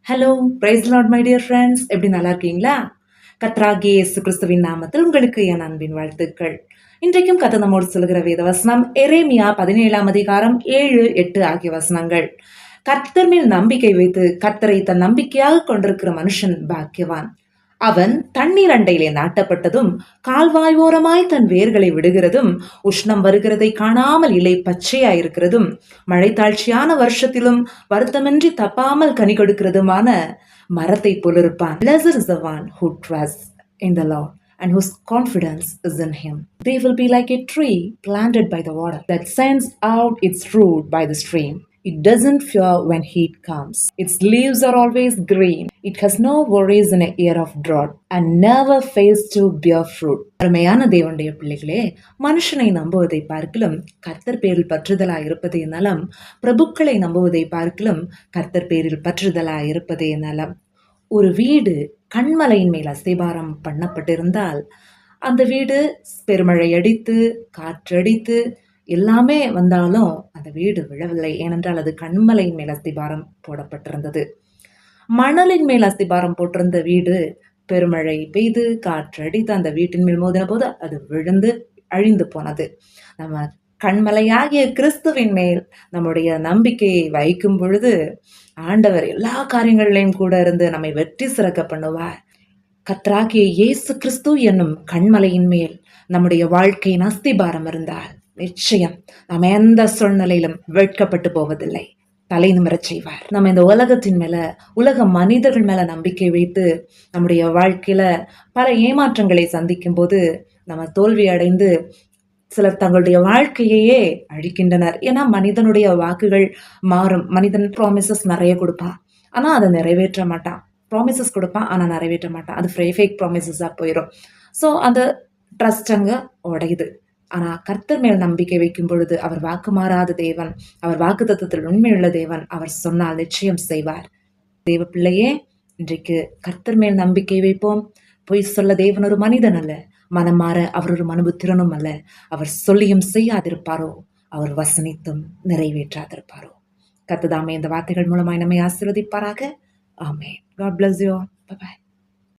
Hello, praise Lord my dear friends. எப்படி நல்லா இருக்கீங்களா? கர்த்தராகிய இயேசு கிறிஸ்துவின் நாமத்தில் உங்களுக்கு என் அன்பின் வாழ்த்துக்கள். இன்றைக்கும் கர்த்தர் நம்மோடு சொல்கிற வேத வசனம் எரேமியா 17ஆம் அதிகாரம் 7, 8 ஆகிய வசனங்கள். கர்த்தர் மேல் நம்பிக்கை வைத்து கர்த்தரை தன் நம்பிக்கையாக கொண்டிருக்கிற மனுஷன் பாக்கியவான். அவன் தண்ணீர் அண்டையிலே நாட்டப்பட்டதும் கால்வாயோரமாய் தன் வேர்களை விடுகிறதும் உஷ்ணம் வருகிறதை காணாமல் இலை பச்சையாயிருக்கிறதும் மழைத்தாழ்ச்சியான வருஷத்திலும் வருத்தமின்றி தப்பாமல் கனி கொடுக்கிறதுமான மரத்தை போலிருப்பான். Blessed is the one who trusts in the Lord and whose confidence is in him. They will be like a tree planted by the water that sends out its root by the stream. It doesn't fear when heat comes. Its leaves are always green. It has no worries in a year of drought and never fails to bear fruit. அருமையான தேவனுடைய பிள்ளைகளே, மனுஷனை நம்புவதை பார்க்கிலும் கர்த்தர் பேரில் பற்றுதலா இருப்பதே நலம். பிரபுக்களை நம்புவதை பார்க்கிலும் கர்த்தர் பேரில் பற்றுதலா இருப்பதே நலம். ஒரு வீடு கண்மலையின் மேல் அஸ்திபாரம் பண்ணப்பட்டிருந்தால் அந்த வீடு பெருமழை அடித்து காற்றடித்து எல்லாமே வந்தாலும் அந்த வீடு விழவில்லை. ஏனென்றால் அது கண்மலையின் மேல் அஸ்திபாரம் போடப்பட்டிருந்தது. மணலின் மேல் அஸ்திபாரம் போட்டிருந்த வீடு பெருமழை பெய்து காற்றடித்து அந்த வீட்டின் மேல் மோதின போது அது விழுந்து அழிந்து போனது. நம்ம கண்மலையாகிய கிறிஸ்துவின் மேல் நம்முடைய நம்பிக்கையை வைக்கும் பொழுது ஆண்டவர் எல்லா காரியங்களிலையும் கூட இருந்து நம்மை வெற்றி சிறக்க பண்ணுவார். கர்த்தராகிய இயேசு கிறிஸ்து என்னும் கண்மலையின் மேல் நம்முடைய வாழ்க்கையின் அஸ்திபாரம் இருந்தால் நிச்சயம் நாம் எந்த சூழ்நிலையிலும் வெட்கப்பட்டு போவதில்லை, தலை நிமிரச் செய்வார். நம்ம இந்த உலகத்தின் மேல உலக மனிதர்கள் மேல நம்பிக்கை வைத்து நம்முடைய வாழ்க்கையில பல ஏமாற்றங்களை சந்திக்கும் போது நம்ம தோல்வி அடைந்து சிலர் தங்களுடைய வாழ்க்கையையே அழிக்கின்றனர். ஏன்னா மனிதனுடைய வாக்குகள் மாறும். மனிதன் ப்ராமிசஸ் நிறைய கொடுப்பான், ஆனா அதை நிறைவேற்ற மாட்டான். ப்ராமிசஸ் கொடுப்பான், ஆனா நிறைவேற்ற மாட்டான். அது ஃபேக் ப்ராமிசஸா போயிடும். ஸோ அந்த ட்ரஸ்ட் அங்க உடையுது. ஆனா கர்த்தர் மேல் நம்பிக்கை வைக்கும் பொழுது அவர் வாக்கு மாறாத தேவன், அவர் வாக்கு தத்துவத்தில் உண்மையுள்ள தேவன். அவர் சொன்னால் நிச்சயம் செய்வார். தேவ பிள்ளையே, இன்றைக்கு கர்த்தர் மேல் நம்பிக்கை வைப்போம். பொய் சொல்ல தேவன் ஒரு மனிதன் அல்ல, மனம் மாற அவர் ஒரு மனுபுத்திரனும் அல்ல. அவர் சொல்லியும் செய்யாதிருப்பாரோ, அவர் வசனித்தும் நிறைவேற்றாதிருப்பாரோ. கர்த்தர் தாமே இந்த வார்த்தைகள் மூலமாய் நம்மை ஆசீர்வதிப்பாராக. ஆமென். God bless you all. Bye bye.